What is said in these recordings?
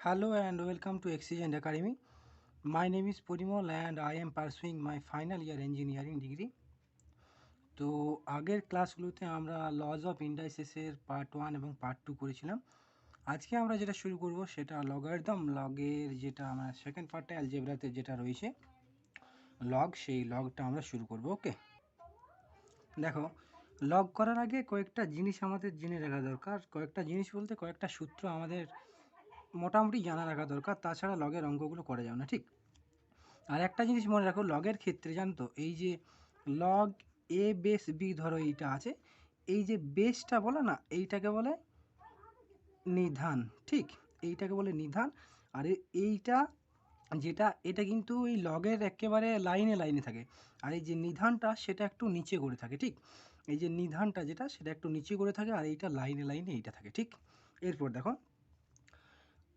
Hello and welcome to Exigent Academy. My name is Purimol and I am pursuing my final year engineering degree. তো আগের ক্লাসগুলোতে আমরা lodge of ইন্ডাইসেসের part 1 এবং part 2 করেছিলাম। আজকে আমরা যেটা শুরু করব সেটা লগারিদম লগের যেটা আমার সেকেন্ড পার্টে অ্যালজেব্রাতে যেটা রয়েছে লগ, সেই লগটা আমরা শুরু করব। ওকে, দেখো, লগ করার আগে কয়েকটা জিনিস আমাদের জেনে রাখা দরকার। কয়েকটা জিনিস বলতে কয়েকটা সূত্র আমাদের মোটামুটি জানা রাখা দরকার, তাছাড়া লগের অঙ্কগুলো করা যাবে না, ঠিক? আর একটা জিনিস মনে রাখো, লগের ক্ষেত্রে জানো তো, এই যে লগ এ বেস বি, ধরো এইটা আছে, এই যে বেসটা বলে না, এইটাকে বলে নিধান, ঠিক? এইটাকে বলে নিধান। আর এইটা যেটা, এটা কিন্তু এই লগের একেবারে লাইনে লাইনে থাকে, আর এই যে নিধানটা সেটা একটু নিচে করে থাকে, ঠিক? এই যে নিধানটা যেটা, সেটা একটু নিচে করে থাকে, আর এইটা লাইনে লাইনে এইটা থাকে, ঠিক? এরপর দেখো,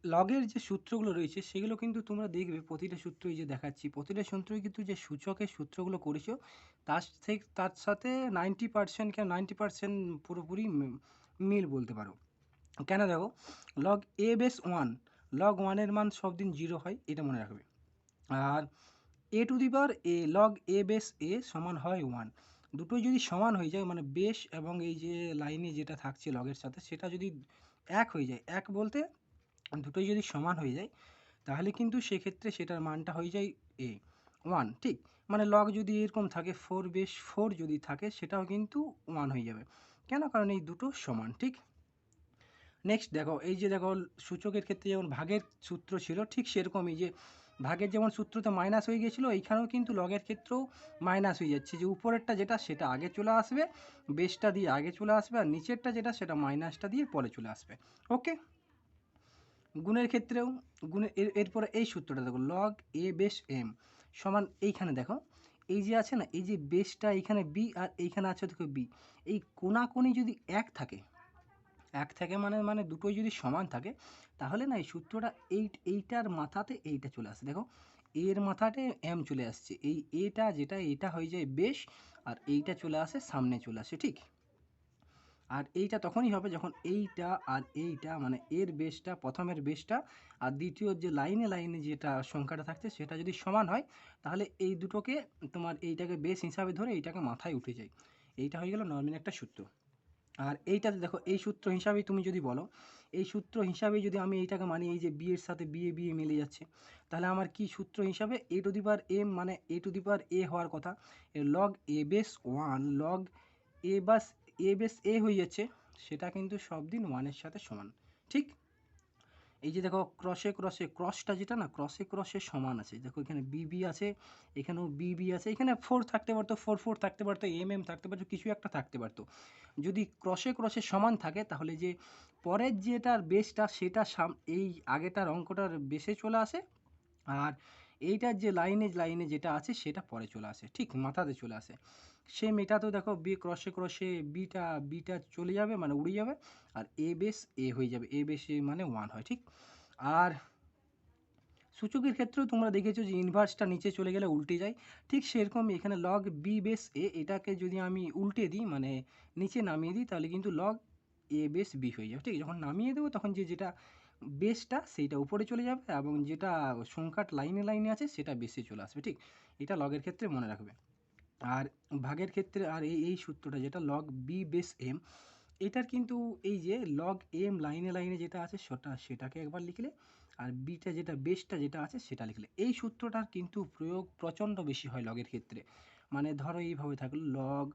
লগের যে সূত্রগুলো রয়েছে সেগুলো কিন্তু তোমরা দেখবে প্রতিটা সূত্রই যে দেখাচ্ছি, প্রতিটা সূত্রই কিন্তু যে সূচকের সূত্রগুলো করেছো তার সাথে 90% কেন 90% পুরোপুরি মিল বলতে পারো। কেন দেখো, লগ এ বেস 1, লগ 1-এর মান সব দিন 0 হয়, এটা মনে রাখবে। আর a to the power a, log a base a সমান হয় 1। দুটোই যদি সমান হয়ে যায়, মানে বেস এবং এই যে লাইনে যেটা থাকছে লগের সাথে, সেটা যদি এক হয়ে যায়, এক বলতে দুটোই যদি সমান হয়ে যায়, তাহলে কিন্তু সেক্ষেত্রে সেটার মানটা হয়ে যায় এ 1, ঠিক? মানে লগ যদি এরকম থাকে 4 বেস 4 যদি থাকে, সেটাও কিন্তু 1 হয়ে যাবে। কেন? কারণ এই দুটো সমান, ঠিক? নেক্সট দেখো, এই যে দেখো, সূচকের ক্ষেত্রে যেমন ভাগের সূত্র ছিল, ঠিক সেরকমই যে ভাগের যেমন সূত্রতে মাইনাস হয়ে গেছিলো, এইখানেও কিন্তু লগের ক্ষেত্রেও মাইনাস হয়ে যাচ্ছে, যে উপরেরটা যেটা সেটা আগে চলে আসবে, বেসটা দিয়ে আগে চলে আসবে, আর নিচেরটা যেটা সেটা মাইনাসটা দিয়ে পরে চলে আসবে। ওকে, গুণের ক্ষেত্রেও এরপরে এই সূত্রটা দেখো, লগ এ বেস এম সমান, এইখানে দেখো, এই যে আছে না, এই যে বেসটা এইখানে বি আর এইখানে আছে দেখো বি, এই কোনাকুনি যদি এক থাকে, মানে মানে দুটোই যদি সমান থাকে, তাহলে না এই সূত্রটা এইটার মাথাতে এইটা চলে আসে। দেখো, এর মাথাতে এম চলে আসছে, এই এটা যেটা, এটা হয়ে যায় বেশ, আর এইটা চলে আসে সামনে চলে আসে, ঠিক? আর এইটা তখনই হবে যখন এইটা আর এইটা, মানে এর বেসটা, প্রথমের বেসটা আর দ্বিতীয় যে লাইনে লাইনে যেটা সংখ্যাটা থাকছে সেটা যদি সমান হয়, তাহলে এই দুটোকে তোমার এইটাকে বেস হিসাবে ধরে এইটাকে মাথায় উঠে যায়। এইটা হয়ে গেল নর্মাল একটা সূত্র। আর এইটাতে দেখো, এই সূত্র হিসাবেই তুমি যদি বলো, এই সূত্র হিসাবেই যদি আমি এইটাকে মানি, এই যে বি এর সাথে বি মিলে যাচ্ছে, তাহলে আমার কি সূত্র হিসাবে এ টু দি পাওয়ার এম, মানে এ টু দি পাওয়ার এ হওয়ার কথা, log a base 1 log A bus A base এ হয়ে যাচ্ছে, সেটা কিন্তু সব দিন 1-এর সাথে সমান, ঠিক? এই যে দেখো, ক্রসটা যেটা না, ক্রসে সমান আছে, দেখো এখানে বি আছে, এখানেও বি আছে, এখানে 4 থাকতে পারতো, 4 থাকতে পারতো, এম থাকতে পারতো, কিছু একটা থাকতে পারতো। যদি ক্রসে সমান থাকে, তাহলে যে পরের যেটার বেসটা সেটা এই আগেটার অঙ্কটার বেসে চলে আসে, আর এইটার যে লাইনে যেটা আছে সেটা পরে চলে আসে, ঠিক মাথাতে চলে আসে। সেম এটাতেও দেখো, বি ক্রসে বিটা চলে যাবে, মানে উড়ে যাবে, আর এ বেস এ হয়ে যাবে, এ বেস এ মানে 1 হয়, ঠিক? আর সূচকের ক্ষেত্রেও তোমরা দেখেছো যে ইনভার্সটা নিচে চলে গেলে উল্টে যায়, ঠিক সেরকম এখানে লগ বি বেস এ, এটাকে যদি আমি উল্টে দিই, মানে নিচে নামিয়ে দিই, তাহলে কিন্তু লগ এ বেস বি হয়ে যাবে, ঠিক? যখন নামিয়ে দেবো তখন যেটা বেসটা সেইটা উপরে চলে যাবে, এবং যেটা সংখ্যাটা লাইনে লাইনে আছে সেটা বেসে চলে আসবে, ঠিক? এটা লগের ক্ষেত্রে মনে রাখবে। আর ভাগের ক্ষেত্রে আর এই সূত্রটা যেটা লগ বি বেস এম, এটার কিন্তু এই যে লগ এম লাইনে লাইনে যেটা আছে সেটাকে একবার লিখলে, আর বিটা যেটা বেসটা যেটা আছে সেটা লিখলে, এই সূত্রটার কিন্তু প্রয়োগ প্রচণ্ড বেশি হয় লগের ক্ষেত্রে। মানে ধরো এইভাবে থাকলো, লগ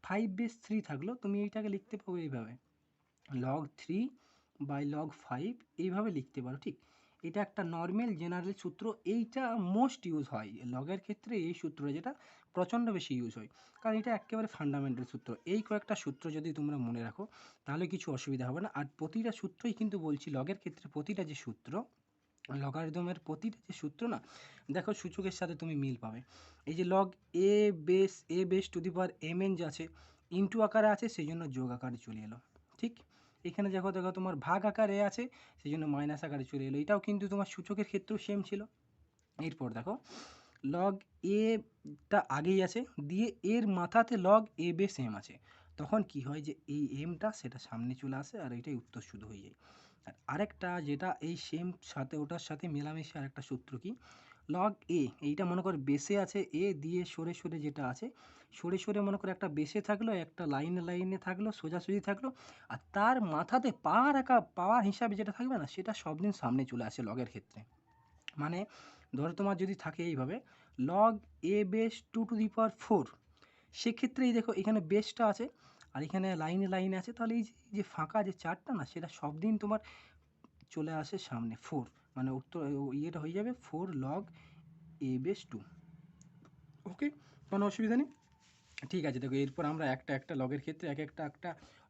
5/3 থাকলো, তুমি এইটাকে লিখতে পারো এইভাবে, লগ 3 বাই লগ 5, এইভাবে লিখতে পারো, ঠিক? এটা একটা নর্মাল জেনারেল সূত্র, এইটা মোস্ট ইউজ হয় লগের ক্ষেত্রে, এই সূত্রটা যেটা প্রচণ্ড বেশি ইউজ হয়, কারণ এটা একেবারে ফান্ডামেন্টাল সূত্র। এই কয়েকটা সূত্র যদি তোমরা মনে রাখো, তাহলে কিছু অসুবিধা হবে না। আর প্রতিটা সূত্রই কিন্তু বলছি, লগের ক্ষেত্রে প্রতিটা যে সূত্র, লগারিদমের প্রতিটা যে সূত্র না, দেখো সূচকের সাথে তুমি মিল পাবে। এই যে log a base to the power m n যে আছে, ইন্টু আকারে আছে, সেই জন্য যোগ আকারে চলে এলো, ঠিক? এখানে দেখো দেখো তোমার ভাগ আকারে আছে, সেই জন্য মাইনাস আকারে চলে এলো, এটাও কিন্তু তোমার সূচকের ক্ষেত্রেও সেম ছিল। এরপর দেখো, লগ এটা আগেই আছে, দিয়ে এর মাথাতে লগ এ বেস এম আছে, তখন কি হয় যে এই এমটা সেটা সামনে চলে আসে, আর এটাই উত্তর শুধু হয়ে যায়। আর আরেকটা যেটা এই সেম সাথে ওটার সাথে মেলামেশা আরেকটা সূত্র কি, লগ এ, এইটা মনে কর বেসে আছে এ দিয়ে সরে সরে যেটা আছে, সরে সরে মনে করো একটা বেসে থাকলো, একটা লাইনে লাইনে থাকলো, সোজাসুজি থাকলো, আর তার মাথাতে পাওয়ার হিসাবে যেটা থাকবে না, সেটা সব দিন সামনে চলে আসে লগের ক্ষেত্রে। মানে ধরো তোমার যদি থাকে এইভাবে লগ এ বেস 2^4, সেক্ষেত্রে এই দেখো এখানে বেসটা আছে আর এখানে লাইনে লাইনে আছে, তাহলে এই যে ফাঁকা যে চারটা না, সেটা সব দিন তোমার চলে আসে সামনে 4, মানে উত্তর ইয়েটা হয়ে যাবে 4 লগ এ বেস 2। ওকে, কোনো অসুবিধা নেই। ঠিক আছে, দেখো এরপর আমরা একটা একটা লগের ক্ষেত্রে এক একটা একটা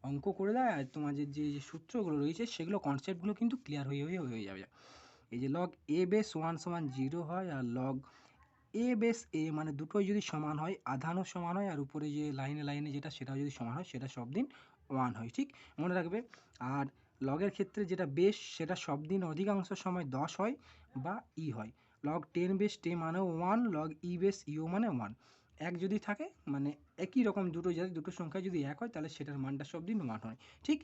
অঙ্ক করে দেয়, আর তোমাদের যে সূত্রগুলো রয়েছে সেগুলো কনসেপ্টগুলো কিন্তু ক্লিয়ার হয়ে যাবে। এই যে লগ এ বেস 1 সমান 0 হয়, আর লগ এ বেস এ মানে দুটোই যদি সমান হয়, আধানও সমান হয়, আর উপরে যে লাইনে লাইনে যেটা সেটাও যদি সমান হয়, সেটা সব দিন 1 হয়। ঠিক মনে রাখবে। আর লগের ক্ষেত্রে যেটা বেস সেটা সব দিন অধিকাংশ সময় 10 হয় বা ই হয়। লগ 10 বেস 10 মানেও 1, লগ ই বেস ইও মানে 1। এক যদি থাকে মানে একই রকম দুটো সংখ্যা যদি এক হয়, তাহলে সেটার মানটা সব দিন 1 হয়। ঠিক।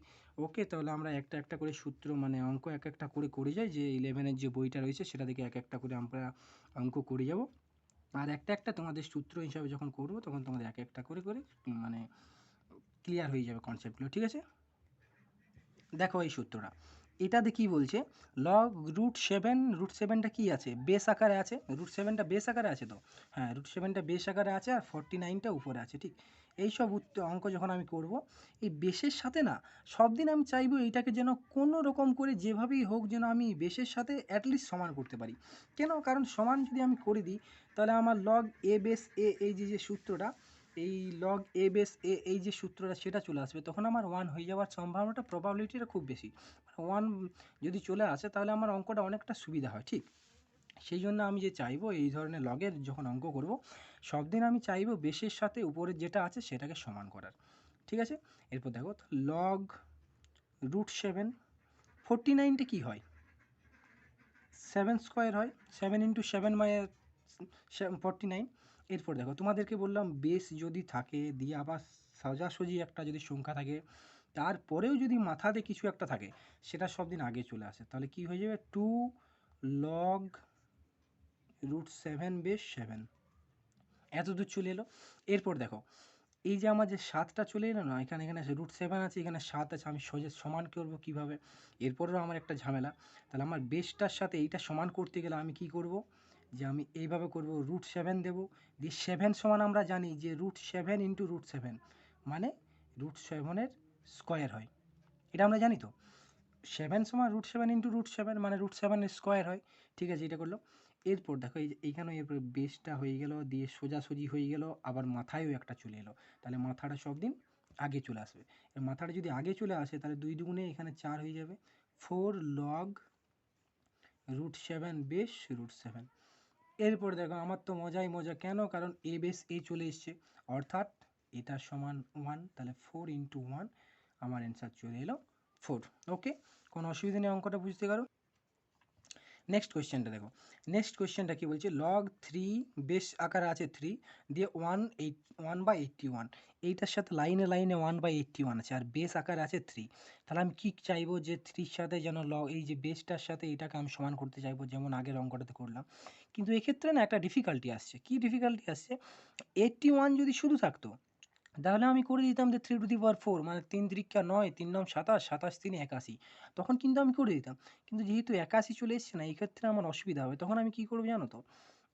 ওকে, তাহলে আমরা একটা একটা করে সূত্র মানে অঙ্ক এক একটা করে যাই, যে 11-এর যে বইটা রয়েছে সেটা থেকে এক একটা করে আমরা অঙ্ক করে যাব। আর একটা একটা তোমাদের সূত্র হিসাবে যখন করবো, তখন তোমাদের এক একটা করে মানে ক্লিয়ার হয়ে যাবে কনসেপ্টগুলো। ঠিক আছে, দেখো এই সূত্রটা, এটাতে কি বলছে, লগ রুট সেভেনটা কি আছে, বেস আকারে আছে, রুট 7টা বেস আকারে আছে তো, হ্যাঁ রুট 7টা বেস আকারে আছে, আর 49টা উপরে আছে। ঠিক, এইসব অঙ্ক যখন আমি করব, এই বেসের সাথে না সব দিন আমি চাইবো এইটাকে যেন কোনো রকম করে যেভাবেই হোক যেন আমি বেসের সাথে অ্যাটলিস্ট সমান করতে পারি। কেন, কারণ সমান যদি আমি করে দিই, তাহলে আমার লগ এ বেস এ এই যে সূত্রটা, এই লগ এ বেস এ এই যে সূত্রটা সেটা চলে আসবে, তখন আমার 1 হয়ে যাওয়ার সম্ভাবনাটা, প্রবাবিলিটিটা খুব বেশি। 1 যদি চলে আসে তাহলে আমার অঙ্কটা অনেকটা সুবিধা হয়। ঠিক, সেই জন্য আমি যে চাইবো এই ধরনের লগের যখন অঙ্ক করব, সব দিন আমি চাইবো বেসের সাথে উপরের যেটা আছে সেটাকে সমান করার। ঠিক আছে, এরপর দেখো লগ রুট 7, 49টা কী হয়, 7 স্কোয়ার হয়, 7 × 7 মানে 49। এরপর দেখো তোমাদেরকে বললাম বেস যদি থাকে দিয়ে আবার সোজাসুজি একটা যদি সংখ্যা থাকে, তারপরেও যদি মাথাতে কিছু একটা থাকে, সেটা সব দিন আগে চলে আসে, তাহলে কি হয়ে যাবে 2 লগ রুট 7 বেস 7, এত দূর চলে এলো। এরপর দেখো এই যে আমার যে 7টা চলে এলো না, এখানে রুট 7 আছে, এখানে 7 আছে, আমি সোজা সমান করবো কীভাবে, এরপরেও আমার একটা ঝামেলা। তাহলে আমার বেসটার সাথে এইটা সমান করতে গেলে আমি কি করব, যে আমি এইভাবে করব, রুট 7 দেবো, দিয়ে 7 সমান আমরা জানি যে রুট 7 × রুট 7 মানে রুট 7-এর স্কোয়ার হয়, এটা আমরা জানি তো। 7 সমান রুট 7 × রুট 7 মানে রুট 7-এর স্কোয়ার হয়। ঠিক আছে, এটা করলো। এরপর দেখো এইখানেও এরপর বেসটা হয়ে গেল, দিয়ে সোজাসুজি হয়ে গেল, আবার মাথায়ও একটা চলে এলো, তাহলে মাথাটা সব দিন আগে চলে আসবে। মাথাটা যদি আগে চলে আসে, তাহলে 2 দুগুণে এখানে 4 হয়ে যাবে, 4 লগ রুট 7 বেস রুট 7। এরপর দেখো আমার তো মজাই মজা, কেন, কারণ এ বেস এ চলে এসছে, অর্থাৎ এটা সমান 1, তাহলে 4 × 1 আমার অ্যান্সার চলে এলো 4। ওকে, কোনো অসুবিধা নেই, অঙ্কটা বুঝতে পারো। নেক্সট কোয়েশ্চেনটা দেখো, নেক্সট কোয়েশ্চেনটা কি বলছে, লগ 3 বেস আকারে আছে 3, দিয়ে 1/81, এইটার সাথে লাইনে লাইনে 1/81 আছে, আর বেস আকারে আছে 3, তাহলে আমি কি চাইবো, যে 3-র সাথে যেন এই যে বেসটার সাথে এটাকে আমি সমান করতে চাইবো, যেমন আগের অঙ্কটাতে করলাম। কিন্তু এক্ষেত্রে না একটা ডিফিকাল্টি আসছে, কি ডিফিকাল্টি আসছে, 81 যদি শুধু থাকতো, তাহলে আমি করে দিতাম যে 3^4, মানে 3×3 = 9, 3×9 = 27, 27×3 = 81, তখন কিন্তু আমি করে দিতাম। কিন্তু যেহেতু 81 চলে এসছে না, এই ক্ষেত্রে আমার অসুবিধা হবে, তখন আমি কি করবো জানো তো,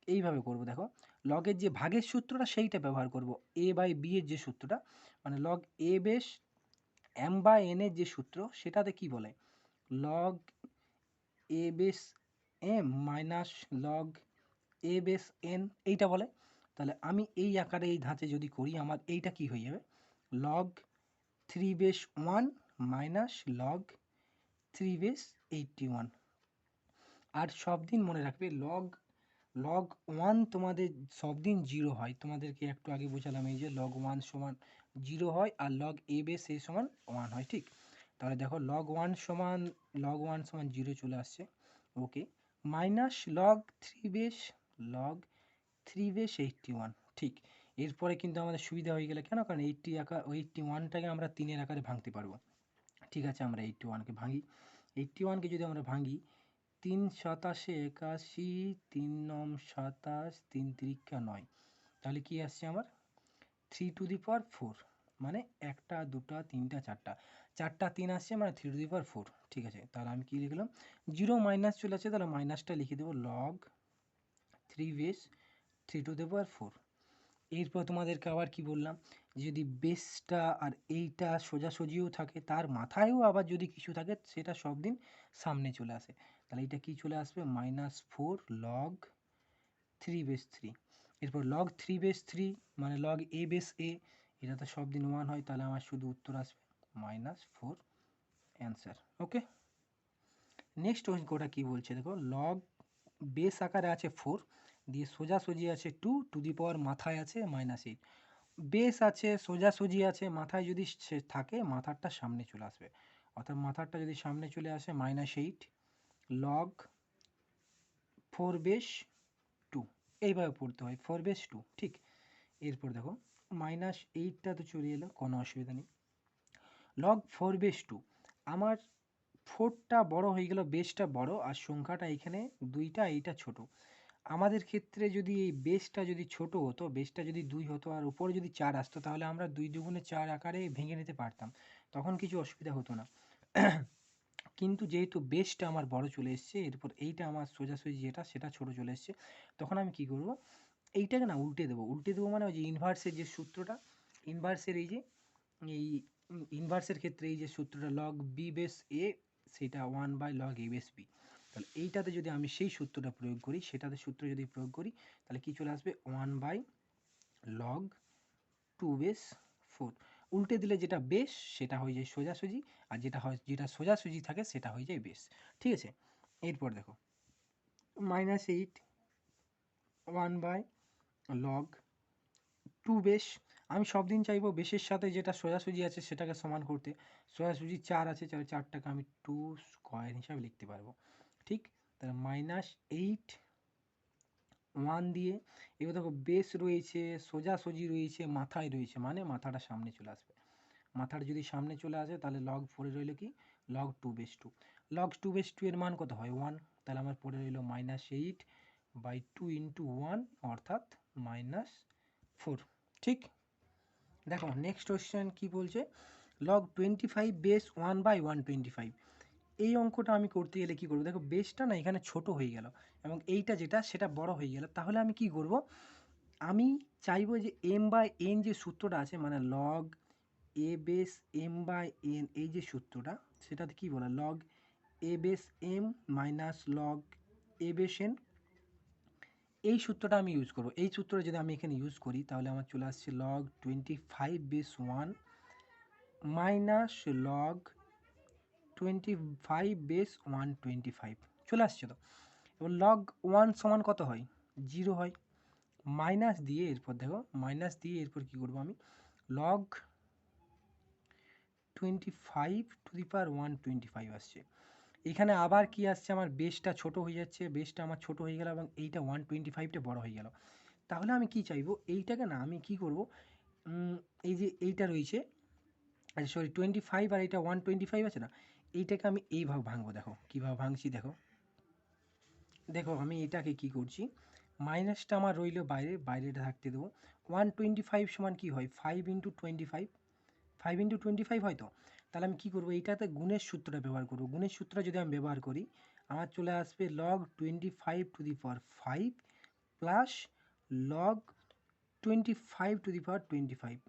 এইভাবে করব, দেখো লগের যে ভাগের সূত্রটা সেইটা ব্যবহার করব, a/b এর যে সূত্রটা, মানে লগ a বেস m/n এর যে সূত্র, সেটাতে কি বলে, log a base m minus log a base n, এইটা বলে। তাহলে আমি এই আকারে এই ধাঁচে যদি করি, আমার এইটা কি হয়ে যাবে, log 3 base 1 minus log 3 base 81। আর সব দিন মনে রাখবে লগ 1 তোমাদের সব দিন 0 হয়, তোমাদেরকে একটু আগে বোঝালাম, এই যে লগ 1 সমান 0 হয়, আর লগ a বেস a সমান 1 হয়। ঠিক, তাহলে দেখো লগ 1 সমান 0 চলে আসছে। ওকে, মাইনাস লগ 3 বেস 81। ঠিক, এরপরে কিন্তু আমাদের সুবিধা হয়ে গেলে, কেন, কারণ 81টাকে আমরা 3-এর আকারে ভাঙতে পারবো। ঠিক আছে, আমরা 81কে ভাঙি, 81কে যদি আমরা ভাঙি 3 সাতাশে 81, 3 নং 27, 3 তিরিকা 9, তাহলে কি আসছে আমার 3 টু দি পাওয়ার 4, মানে একটা দুটা তিনটা চারটা, চারটা 3 আসছে মানে 3 টু দি পাওয়ার 4। ঠিক আছে, তাহলে আমি কি লিখলাম, জিরো মাইনাস চলে আসছে, তাহলে মাইনাসটা লিখে দেবো লগ 3 বেস 3 টু দি পাওয়ার 4। এরপর তোমাদেরকে আবার কি বললাম, যদি বেসটা আর এইটা সোজাসুজিও থাকে, তার মাথায়ও আবার যদি কিছু থাকে, সেটা সব দিন সামনে চলে আসে। তাহলে এটা কি চলে আসবে, -4 লগ 3 বেস 3। এরপর লগ 3 বেস 3 মানে লগ এ বেস এ, এটা তো সব দিন 1 হয়, তাহলে আমার শুধু উত্তর আসবে -4 অ্যান্সার। ওকে, নেক্সট অঙ্কটা কি বলছে দেখো, লগ বেস আকারে আছে 4, দিয়ে সোজাসুজি আছে 2 টু দি পাওয়ার মাথায় আছে -8। বেস আছে সোজাসুজি আছে, মাথায় যদি সে থাকে মাথারটা সামনে চলে আসবে, অর্থাৎ মাথারটা যদি সামনে চলে আসে -8 লগ 4 বেস 2, এইভাবে পড়তে হয় 4 বেস 2। ঠিক, এরপর দেখো -8টা তো চলে এলো, কোনো অসুবিধা নেই। লগ 4 বেস 2, আমার 4টা বড় হয়ে গেল, বেসটা বড় আর সংখ্যাটা এখানে 2টা, এইটা ছোট। আমাদের ক্ষেত্রে যদি এই বেসটা যদি ছোট হতো, বেসটা যদি 2 হতো আর উপরে যদি 4 আসতো, তাহলে আমরা 2 দুগুণে 4 আকারে ভেঙে নিতে পারতাম, তখন কিছু অসুবিধা হতো না। কিন্তু যেহেতু বেসটা আমার বড় চলে এসছে, এরপর এইটা আমার সোজাসুজি যেটা সেটা ছোট চলে এসছে, তখন আমি কি করব, এইটাকে না উল্টে দেবো। উল্টে দেবো মানে ওই যে ইনভার্সের যে সূত্রটা, ইনভার্সের এই ইনভার্সের ক্ষেত্রে এই যে সূত্রটা লগ বি বেস এ, সেটা 1/log a বেস বি। তাহলে এইটাতে যদি আমি সেই সূত্রটা প্রয়োগ করি, সেটাতে সূত্র যদি প্রয়োগ করি, তাহলে কি চলে আসবে 1/log 2 বেস 4। উল্টে দিলে যেটা বেস সেটা হয়ে যায় সোজাসুজি, আর যেটা সোজাসুজি থাকে সেটা হয়ে যায় বেস। ঠিক আছে, এরপর দেখো -8 1/log 2 বেস, আমি সব দিন চাইবো বেসের সাথে যেটা সোজাসুজি আছে সেটাকে সমান করতে। সোজাসুজি 4 আছে, তাহলে 4টাকে আমি 2 স্কোয়ার হিসাবে লিখতে পারবো। ঠিক, তাহলে -8 1 দিয়ে, এবার দেখো বেস রয়েছে, সোজাসুজি রয়েছে, মাথায় রয়েছে, মানে মাথাটা সামনে চলে আসবে। মাথাটা যদি সামনে চলে আসে, তাহলে লগ 4 রইল কি, লগ 2 বেস 2। লগ 2 বেস 2 এর মান কত হয় 1, তাহলে আমার পড়ে রইল -8/2 ইন্টু 1, অর্থাৎ -4। ঠিক, দেখো নেক্সট কোয়েশ্চেন কি বলছে, লগ 25 বেস 1/125। এই অঙ্কটা আমি করতে গেলে কি করব, দেখো বেসটা না এখানে ছোট হয়ে গেল এবং এইটা যেটা সেটা বড় হয়ে গেল, তাহলে আমি কি করব, আমি চাইবো যে m/n যে সূত্রটা আছে, মানে লগ এ বেস m/n, এই যে সূত্রটা, সেটাতে কি বলে log a base m minus log a base n, এই সূত্রটা আমি ইউজ করব। এই সূত্রটা যদি আমি এখানে ইউজ করি, তাহলে আমার চলে আসছে log 25 base 1 minus log 25 base 125 চলে আসছে তো। এবার লগ 1 সমান কত হয়, 0 হয়। মাইনাস দিয়ে এরপর দেখো, মাইনাস দিয়ে এরপর কি করব আমি, লগ 25 টু দি পাওয়ার 125 আসছে। এখানে আবার কি আসছে, আমার বেসটা ছোট হয়ে যাচ্ছে, বেসটা আমার ছোট হয়ে গেল এবং এইটা 125টা বড় হয়ে গেল। তাহলে আমি কি চাইবো, এইটাকে না আমি কি করব, এই যে এইটা রয়েছে, আচ্ছা সরি 25 আর এটা 125 আছে না, এইটাকে আমি এইভাবে ভাঙবো। দেখো কীভাবে ভাঙছি, দেখো দেখো আমি এটাকে কি করছি, মাইনাসটা আমার রইল বাইরে, বাইরেটা থাকতে দেবো। 125 সমান কি হয়, 5 ইন্টু 25, 5 ইন্টু 25 হয় তো। তাহলে আমি কী করবো, এইটাতে গুণের সূত্রটা ব্যবহার করবো। গুণের সূত্রটা যদি আমি ব্যবহার করি, আমার চলে আসবে log 25 to the power 5 plus log 25 to the power 25।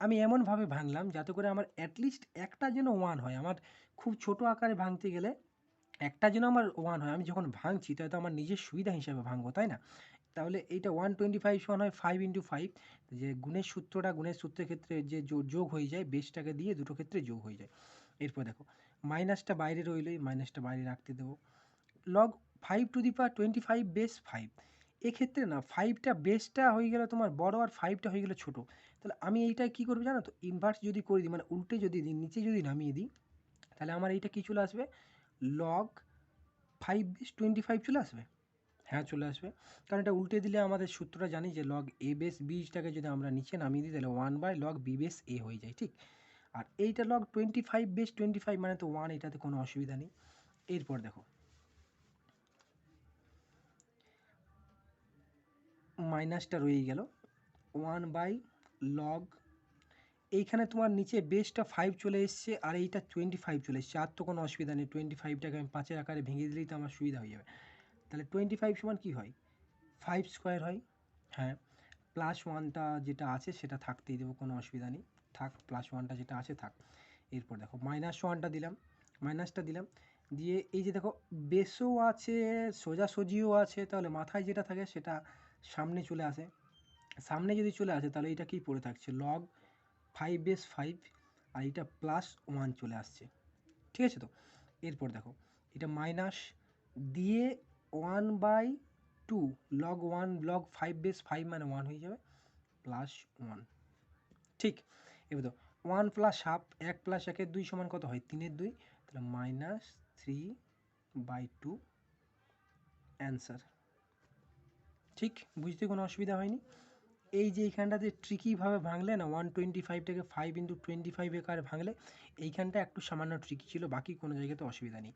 আমি এমনভাবে ভাঙলাম যাতে করে আমার অ্যাটলিস্ট একটা যেন 1 হয়। আমার খুব ছোট আকারে ভাঙতে গেলে একটা যেন আমার 1 হয়। আমি যখন ভাঙছি তাহলে তো আমার নিজের সুবিধা হিসাবে ভাঙবো, তাই না? তাহলে এইটা 125 সমান হয় 5 ইন্টু 5, যে গুণের সূত্রটা, গুণের সূত্রের ক্ষেত্রে যে যোগ হয়ে যায়, বেসটাকে দিয়ে দুটো ক্ষেত্রে যোগ হয়ে যায়। এরপর দেখো মাইনাসটা বাইরে রইলো, এই মাইনাসটা বাইরে রাখতে দেবো। Log 5 two the power 25 base 5, এক্ষেত্রে না 5টা বেসটা হয়ে গেল তোমার বড় আর 5টা হয়ে গেল ছোট। তাহলে আমি এইটা কী করবো জানো তো, ইনভার্স যদি করে দিই, মানে উল্টে যদি দিই, নিচে যদি নামিয়ে দিই, তাহলে আমার এইটা কী চলে আসবে, লগ 5 বেস 25 চলে আসবে। হ্যাঁ চলে আসবে, কারণ এটা উল্টে দিলে আমাদের সূত্রটা জানি যে লগ এ বেস বিটাকে যদি আমরা নিচে নামিয়ে দিই, তাহলে 1/log b বেস এ হয়ে যায়। ঠিক, আর এইটা লগ 25 মানে তো 1, এটাতে কোনো অসুবিধা নেই। এরপর দেখো মাইনাসটা রয়েই গেল 1/log, এইখানে তোমার নিচে বেসটা 5 চলে এসছে আর এইটা 25 চলে এসছে, আর তো কোনো অসুবিধা নেই। 25টাকে আমি 5-এর আকারে ভেঙে দিলেই তো আমার সুবিধা হয়ে যাবে। তাহলে 25 সমান কী হয়, 5 স্কোয়ার হয়। হ্যাঁ, +1টা যেটা আছে সেটা থাকতেই দেবো, কোনো অসুবিধা নেই, থাক, +1টা যেটা আছে থাক। এরপর দেখো -1টা দিলাম, মাইনাসটা দিলাম, দিয়ে এই যে দেখো বেসও আছে সোজাসুজিও আছে, তাহলে মাথায় যেটা থাকে সেটা সামনে চলে আসে। সামনে যদি চলে আসে তাহলে এটা কি পড়ে থাকছে, log 5 বেস 5, আর এটা +1 চলে আসছে, ঠিক আছে তো। এরপর দেখো এটা মাইনাস দিয়ে 1/2 log 1 log 5 বেস 5 মানে 1 হয়ে যাবে, +1, ঠিক। এবার তো 1 + হাফ, 1 + 1 2 সমান কত হয়, 3 2, তাহলে -3/2 অ্যান্সার। ঠিক, বুঝতে কোনো অসুবিধা হয়নি। এই যে এইখানটাতে ট্রিকিভাবে ভাঙলে না, 125টাকে 5 × 25 আকারে ভাঙলে এইখানটা একটু সামান্য ট্রিকি ছিল, বাকি কোনো জায়গাতে অসুবিধা নেই।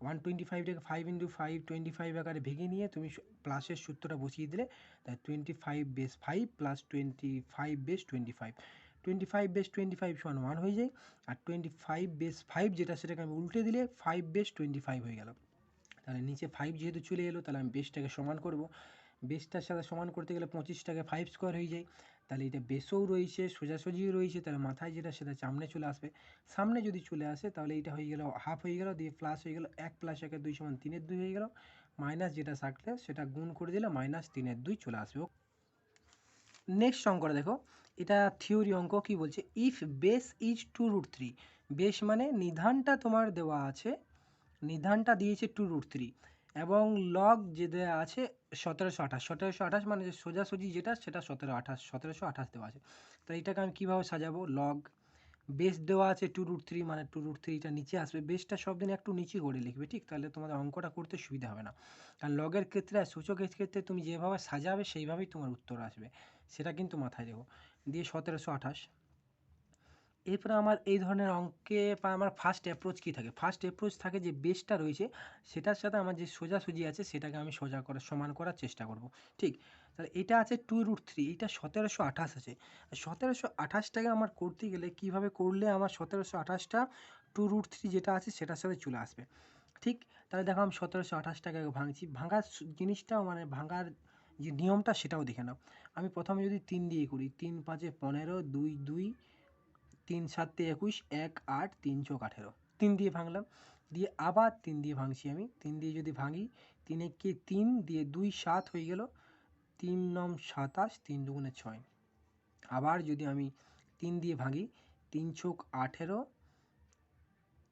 125টাকে 5 × 5 25 আকারে ভেঙে নিয়ে তুমি প্লাসের সূত্রটা বসিয়ে দিলে, তাই 25 বেস 5 + 25 বেস 25, 25 বেস 25 সমান 1 হয়ে যায়, আর 25 বেস 5 যেটা সেটাকে আমি উল্টে দিলে 5 বেস 25 হয়ে গেল। তাহলে নিচে 5 যেহেতু চলে এলো, তাহলে আমি বেসটাকে সমান করব, বেসটার সাথে সমান করতে গেলে 25টাকে 5 স্কোয়ার হয়ে যায়, তাহলে এটা বেসও রয়েছে সোজাসুজিও রয়েছে, তাহলে মাথায় যেটা সেটা সামনে চলে আসবে। সামনে যদি চলে আসে তাহলে এইটা হয়ে গেল হাফ হয়ে গেল, দিয়ে প্লাস হয়ে গেল 1 + 1 2 সমান 3 2 হয়ে গেল, মাইনাস যেটা থাকলে সেটা গুণ করে দিলে -3 2 চলে আসবে। নেক্সট অঙ্কটা দেখো, এটা থিওরি অঙ্ক। কি বলছে, ইফ বেস ইজ 2√3, বেস মানে নিধানটা তোমার দেওয়া আছে, নিধানটা দিয়েছে 2√3, এবং লগ যে দেওয়া আছে 1728, 1728 মানে যে সোজাসুজি যেটা সেটা 1728 দেওয়া আছে। তো এইটাকে আমি কীভাবে সাজাবো, লগ বেস দেওয়া আছে 2√3 মানে 2√3টা নিচে আসবে, বেসটা সব দিন একটু নিচে করে লিখবে, ঠিক, তাহলে তোমাদের অঙ্কটা করতে সুবিধা হবে না। কারণ লগের ক্ষেত্রে আর সূচকের ক্ষেত্রে তুমি যেভাবে সাজাবে সেইভাবেই তোমার উত্তর আসবে, সেটা কিন্তু মাথায় রেখো। দিয়ে 1728। এরপরে আমার এই ধরনের অঙ্কে আমার ফার্স্ট অ্যাপ্রোচ কী থাকে, ফার্স্ট অ্যাপ্রোচ থাকে যে বেসটা রয়েছে সেটার সাথে আমার যে সোজাসুজি আছে সেটাকে আমি সোজা করার সমান করার চেষ্টা করব, ঠিক। তাহলে এটা আছে 2√3, এটা 1728 আছে, 1728টাকে আমার করতে গেলে কীভাবে করলে আমার 1728টা 2√3 যেটা আছে সেটার সাথে চলে আসবে, ঠিক। তাহলে দেখো আমি 1728টাকে ভাঙছি, ভাঙার জিনিসটাও মানে ভাঙার যে নিয়মটা সেটাও দেখে নাও। আমি প্রথমে যদি 3 দিয়ে করি, 3 × 5 = 15, 2 2, 3 × 7 = 21, 1 8, 3 × 4 = 18, 3 দিয়ে ভাঙলাম, দিয়ে আবার 3 দিয়ে ভাঙছি আমি, 3 দিয়ে যদি ভাঙি 3 × 1 = 3, দিয়ে 2 7 হয়ে গেল, 3 9 27, 3 2 6। আবার যদি আমি 3 দিয়ে ভাঙি, 3 × 18,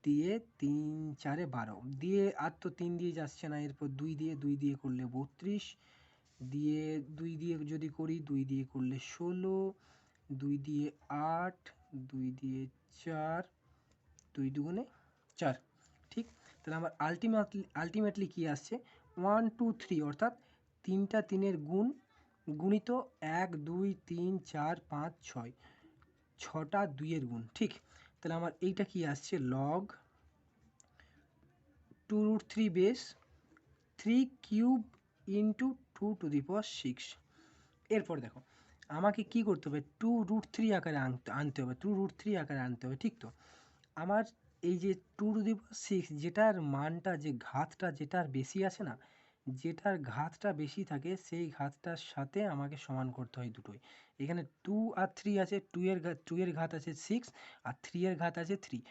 দিয়ে 3 4 12, দিয়ে আর তো 3 দিয়ে যাচ্ছে না, এরপর 2 দিয়ে করলে 32, দিয়ে 2 দিয়ে যদি করি 2 দিয়ে করলে 16, 2 দিয়ে 8, 2 দিয়ে 4, 2 2 4, ঠিক। তাহলে আমার আলটিমেটলি কী আসছে, 1 2 3, অর্থাৎ 3টা 3-এর গুণ গুণিত 1 2 3 4 5 6, 6টা 2-এর গুণ, ঠিক। তাহলে আমার এইটা কি আসছে, লগ 2√3 বেস 3 কিউব ইন্টু 2⁶। এরপর দেখো আমাকে কি করতে হবে, 2√3 আকারে আনতে হবে, 2√3 আকারে আনতে হবে, ঠিক তো। আমার এই যে 2⁶, যেটার মানটা যে ঘাতটা যেটার বেশি আছে না, যেটার ঘাতটা বেশি থাকে সেই ঘাতটার সাথে আমাকে সমান করতে হয় দুটোই। এখানে 2 আর 3 আছে, 2 এর ঘাত আছে 6, আর 3 এর ঘাত আছে 3।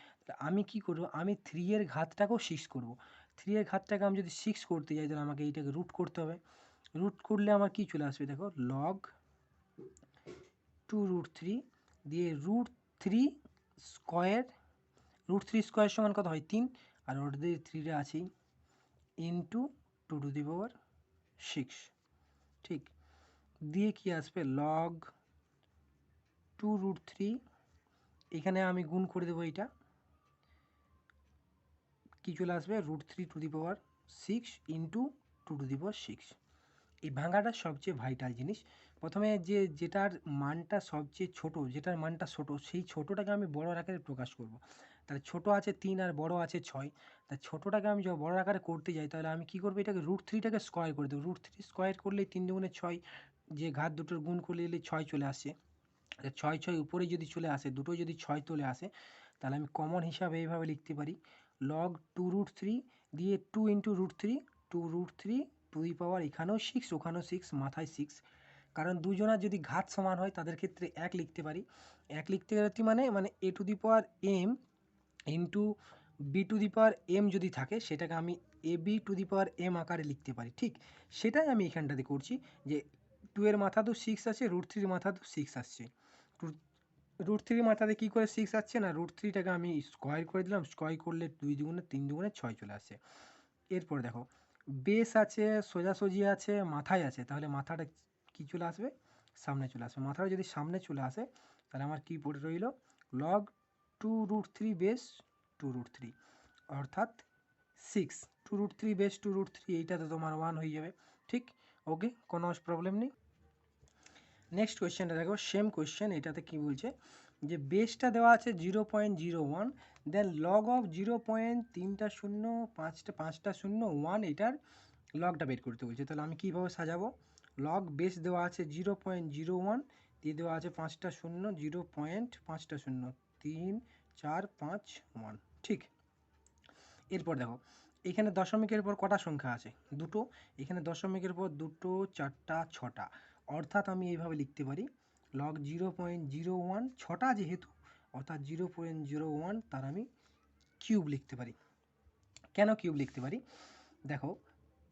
আমি কি করব, আমি 3 এর ঘাতটাকেও 6 করব। 3 এর ঘাতটাকে আমি যদি 6 করতে যাই তাহলে আমাকে এইটাকে রুট করতে হবে। রুট করলে আমার কি চলে আসবে, দেখো লগ 2√3 দিয়ে √3 স্কোয়ার, √3 স্কোয়ার সমান কত হয়, 3, আর ওটাতে 3টা আছেই, ইন্টু 2⁶, ঠিক। দিয়ে কি আসবে, লগ 2√3, এখানে আমি গুণ করে দেবো, এইটা কি চলে আসবে, √3⁶ ইন্টু 2⁶। এই ভাঙাটা সবচেয়ে ভাইটাল জিনিস, প্রথমে যেটার মানটা সবচেয়ে ছোট, যেটার মানটা ছোট, সেই ছোটটাকে আমি বড় আকারে প্রকাশ করব। তাহলে ছোট আছে 3 আর বড় আছে 6। তা ছোটটাকে আমি যখন বড় আকারে করতে যাই তাহলে আমি কি করব, এটাকে √3টাকে স্কয়ার করে দেবো। √3 স্কয়ার করলেই 3 দুগুণে 6, যে ঘাত দুটোর গুণ করলে 6 চলে আসছে। 6 6 উপরে যদি চলে আসে, দুটো যদি 6 চলে আসে, তাহলে আমি কমন হিসাবে এইভাবে লিখতে পারি, লগ 2√3 দিয়ে 2 ইন্টু √3, 2√3 টু দি পাওয়ার এখানেও 6 ওখানেও 6, মাথায় 6। কারণ দুজনার যদি ঘাত সমান হয় তাদের ক্ষেত্রে 1 লিখতে পারি। 1 লিখতে পারি মানে a two the power m into b two the power m যদি থাকে, সেটাকে আমি ab two the power m আকারে লিখতে পারি। ঠিক সেটাই আমি এখানটাতে করছি, যে 2 এর মাথা তো 6 আছে, √3 মাথা তো 6 আসছে। √3 মাথাতে কী করে 6 আসছে না, √3টাকে আমি স্কয়ার করে দিলাম, স্কয়ার করলে 2 দুগুণে 3 দুগুণে 6 চলে আসছে। এরপর দেখো বেস আছে, সোজাসুজি আছে, মাথায় আছে, তাহলে মাথাটা কী চলে আসবে, সামনে চলে আসবে। মাথাটা যদি সামনে চলে আসে তাহলে আমার কী পড়ে রইল, লগ 2√3 বেস 2√3 অর্থাৎ 6। 2√3 বেস 2√3, এইটাতে তোমার 1 হয়ে যাবে। ঠিক, ওকে, কোনো প্রবলেম নেই। নেক্সট কোয়েশ্চেনটা দেখো, সেম কোয়েশ্চেন। এটাতে কি বলছে যে বেসটা দেওয়া আছে 0.01, দেন লগ অফ 0.3টা 0 5টা 0 1, এটার লগটা বের করতে বলছে। তাহলে আমি কীভাবে সাজাবো, লগ বেস দেওয়া আছে 0.01, দিয়ে দেওয়া আছে 5টা 0, 0.5টা 0, 3 4 5 1। ঠিক, এরপর দেখো এখানে দশমিকের পর কটা সংখ্যা আছে, দুটো। এখানে দশমিকের পর দুটো, 4টা 6টা, অর্থাৎ আমি এইভাবে লিখতে পারি, লগ 0.01, 6টা যেহেতু, অর্থাৎ 0.01 তার আমি কিউব লিখতে পারি। কেন কিউব লিখতে পারি, দেখো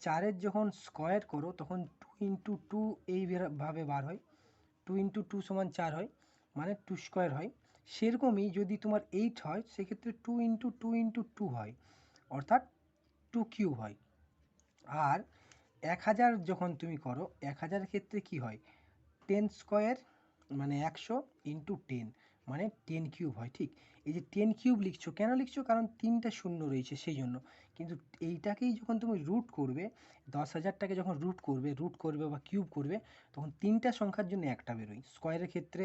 4-এর যখন স্কয়ার করো তখন 2 ইন্টু 2 এইভাবে বার হয়, 2 ইন্টু 2 সমান 4 হয়, মানে 2 স্কয়ার হয়। সেরকমই যদি তোমার 8 হয় সেক্ষেত্রে 2 ইন্টু 2 ইন্টু 2 হয়, অর্থাৎ 2 কিউব হয়। আর 1000 যখন তুমি করো, 1000 ক্ষেত্রে কি হয়, 10 স্কয়ার মানে 100 ইন্টু 10 মানে 10 কিউব হয়। ঠিক, এই যে 10 কিউব লিখছো, কেন লিখছো, কারণ 3টা শূন্য রয়েছে সেই জন্য। কিন্তু এইটাকেই যখন তুমি রুট করবে, 10,000টাকে যখন রুট করবে বা কিউব করবে, তখন 3টা সংখ্যার জন্য একটা বেরোয়। স্কয়ারের ক্ষেত্রে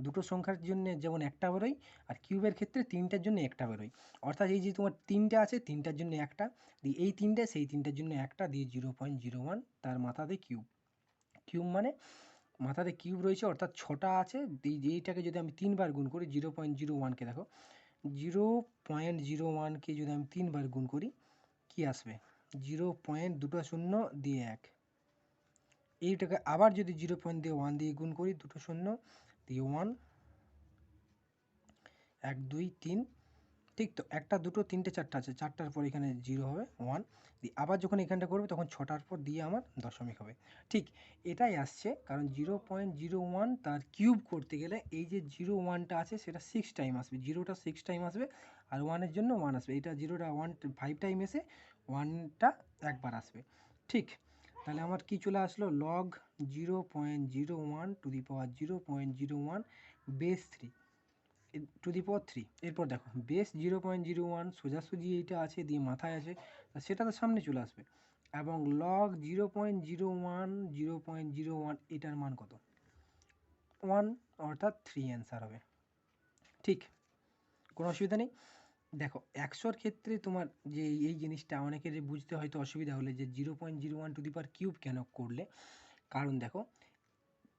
দুটো সংখ্যার জন্য যেমন একটা বেরোয়, আর কিউবের ক্ষেত্রে 3টার জন্য একটা বেরোয়। অর্থাৎ এই যে তোমার 3টা আছে, 3টার জন্য একটা, দিয়ে এই 3টে সেই 3টার জন্য একটা, দিয়ে 0.01 তার মাথাতে কিউব। কিউব মানে মাথাতে কিউব রয়েছে, অর্থাৎ 6টা আছে। এইটাকে যদি আমি 3 বার গুণ করি, 0.01কে দেখো, 0.01কে যদি আমি 3 বার গুণ করি, কি আসবে, 0.2 দিয়ে 1। এইটাকে আবার যদি 0.1 দিয়ে গুণ করি, 2 শূন্য দিয়ে 1, 1 2 3। ঠিক তো, একটা দুটো তিনটে চারটা আছে, চারটার পর এখানে 0 হবে 1, দিয়ে আবার যখন এখানটা করবে তখন 6টার পর দিয়ে আমার দশমিক হবে। ঠিক, এটাই আসছে, কারণ 0.01 তার কিউব করতে গেলে এই যে 01টা আছে সেটা 6 টাইম আসবে, 0টা 6 টাইম আসবে, আর 1-এর জন্য 1 আসবে। এটা 0টা 5 টাইম এসে 1টা একবার আসবে। ঠিক, তাহলে আমার কি চলে আসলো, log 0.01 to the power 0.01 base 3 to the power 3। এরপর দেখো বেস 0.01 সোজাসুজি এইটা আছে, দিয়ে মাথায় আছে, সেটা তো সামনে চলে আসবে। এবং লগ 0.01 এটার মান কত, 1, অর্থাৎ 3 অ্যান্সার হবে। ঠিক, কোনো অসুবিধা নেই। দেখো 100-র ক্ষেত্রে তোমার যে এই জিনিসটা অনেকের বুঝতে হয়তো অসুবিধা হলে, যে 0.01 টু দি পাওয়ার কিউব কেন করলে, কারণ দেখো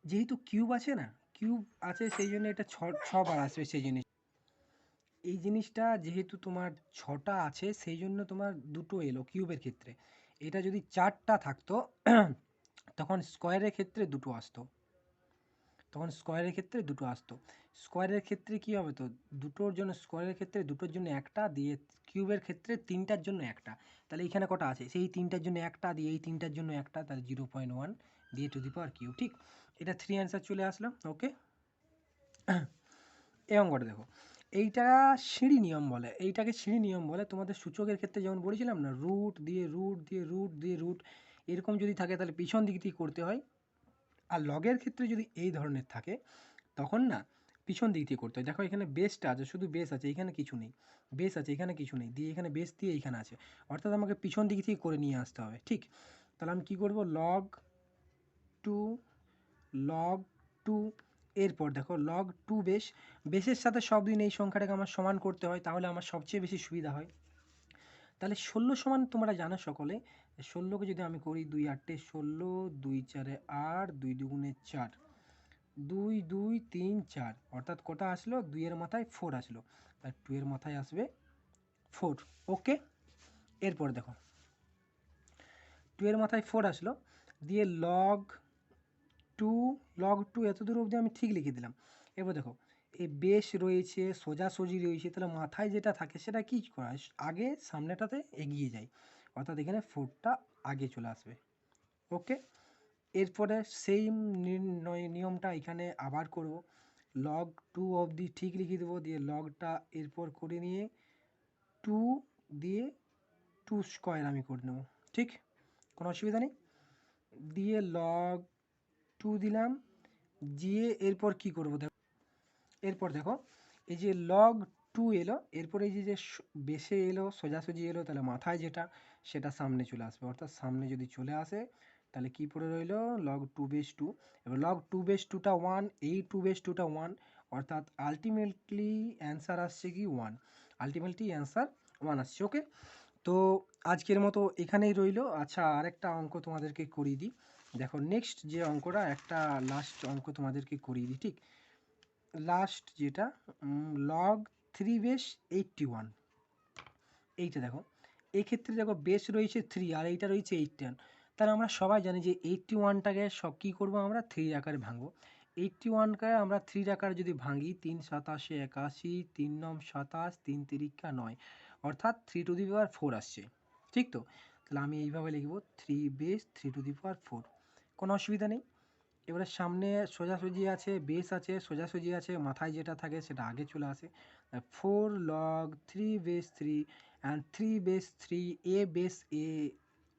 যেহেতু কিউব আছে না, কিউব আছে সেই জন্য এটা 6 বার আসবে। সেই জিনিস, এই জিনিসটা যেহেতু তোমার 6টা আছে সেই জন্য তোমার দুটো এলো কিউবের ক্ষেত্রে। এটা যদি 4টা থাকতো তখন স্কয়ারের ক্ষেত্রে দুটো আসতো, স্কয়ারের ক্ষেত্রে কি হবে, তো দুটোর জন্য স্কয়ারের ক্ষেত্রে দুটোর জন্য একটা, দিয়ে কিউবের ক্ষেত্রে 3টার জন্য একটা। তাহলে এইখানে কটা আছে, সেই 3টার জন্য একটা, দিয়ে এই 3টার জন্য একটা, তাহলে 0.1 দিয়ে টু দি পাওয়ার কিউব। ঠিক, এটা 3 অ্যান্সার চলে আসলো। ওকে, এবং কটা দেখো, এইটা সিঁড়ি নিয়ম বলে, এইটাকে সিঁড়ি নিয়ম বলে। তোমাদের সূচকের ক্ষেত্রে যেমন বলেছিলাম না, রুট দিয়ে রুট দিয়ে রুট দিয়ে রুট, এরকম যদি থাকে তাহলে পিছন দিক দিয়ে করতে হয়। আর লগের ক্ষেত্রে যদি এই ধরনের থাকে তখন না পিছন দিক দিয়ে করতে হয়। দেখো এখানে বেসটা আছে, শুধু বেস আছে, এখানে কিছু নেই, বেস আছে এখানে কিছু নেই, দিয়ে এখানে বেস দিয়ে এইখানে আছে, অর্থাৎ আমাকে পিছন দিক থেকে করে নিয়ে আসতে হবে। ঠিক, তাহলে আমি কী করবো, লগ 2 লগ টু, এরপর দেখো লগ টু বেসের সাথে সব দিন এই সংখ্যাটাকে আমার সমান করতে হয়, তাহলে আমার সবচেয়ে বেশি সুবিধা হয়। তাহলে 16 সমান তোমরা জানো সকলে, 16কে যদি আমি করি 2 8 16, 2 4 8, 2 2 4, 2 2 3 4, অর্থাৎ কটা আসলো, 2 এর মাথায় 4 আসলো, তাই 2 এর মাথায় আসবে 4। ওকে, এরপর দেখো 2 এর মাথায় 4 আসলো, দিয়ে লগ টু এত দূর অবধি আমি ঠিক লিখে দিলাম। এবার দেখো এই বেশ রয়েছে, সোজাসুজি রয়েছে, তাহলে মাথায় যেটা থাকে সেটা কী করা হয়, আগে সামনেটাতে এগিয়ে যায়, অর্থাৎ এখানে 4টা আগে চলে আসবে। ওকে, এরপরে সেম নিয়মটা এখানে আবার করব, লগ টু অবধি ঠিক লিখে দেবো, দিয়ে লগটা এরপর করে নিয়ে 2 দিয়ে 2 স্কোয়ার আমি করে নেব, ঠিক, কোনো অসুবিধা নেই। দিয়ে লগ 2 দিলাম, দিয়ে এরপর কি করব দেখো, এরপর দেখো এই যে লগ 2 এলো, এরপর এই যে বেশে এলো, সোজাসুজি এলো, তাহলে মাথায় যেটা সেটা সামনে চলে আসবে, অর্থাৎ সামনে যদি চলে আসে তাহলে কি পড়ে রইলো, লগ 2/2। এবার লগ 2/2টা 1, এই 2/2টা 1, অর্থাৎ আলটিমেটলি অ্যান্সার আসছে কি 1, আলটিমেটলি অ্যান্সার 1 আসছে। ওকে, তো আজকের মতো এখানেই রইলো। আচ্ছা, আরেকটা অঙ্ক তোমাদেরকে করিয়ে দিই, দেখো নেক্সট যে অঙ্কটা, একটা লাস্ট অঙ্ক তোমাদেরকে করিয়ে দিই, ঠিক, লাস্ট যেটা লগ 3/81, এইটা দেখো, এই ক্ষেত্রে দেখো বেস রয়েছে 3 আর এইটা রয়েছে 81, তাহলে আমরা সবাই জানি যে 81টাকে সব কী করবো, আমরা 3 আকারে ভাঙবো। 81কে আমরা 3 আকারে যদি ভাঙি, 3 7 81, 3 9 27, 3 3 9, অর্থাৎ 3^4 আসছে, ঠিক তো, তাহলে আমি এইভাবে লিখবো 3/3^4, কোনো অসুবিধা নেই। এবারে সামনে সোজাসুজি আছে, বেস আছে, সোজাসুজি আছে, মাথায় যেটা থাকে সেটা আগে চলে আসে, 4 log 3/3 and 3/3 A base A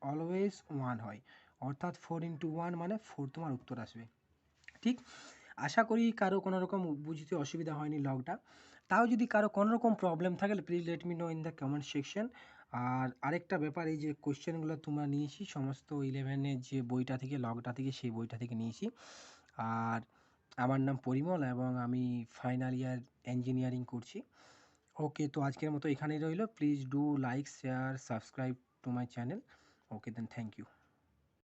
always 1 হয়, অর্থাৎ 4 × 1 মানে 4 তোমার উত্তর আসবে, ঠিক। আশা করি কারো কোনো রকম বুঝতে অসুবিধা হয়নি লগটা, তাও যদি কারো কোনো রকম প্রবলেম থাকে please let me know in the comment section. আর আরেকটা ব্যাপার, এই যে কোশ্চেনগুলো তোমরা নিয়েছি সমস্ত 11-এর যে বইটা থেকে, লগটা থেকে, সেই বইটা থেকে নিয়েছি। আর আমার নাম পরিমল এবং আমি ফাইনাল ইয়ার ইঞ্জিনিয়ারিং করছি। ওকে, তো আজকের মতো এখানেই রইলো, please do like, share, subscribe to my channel. Okay then, thank you.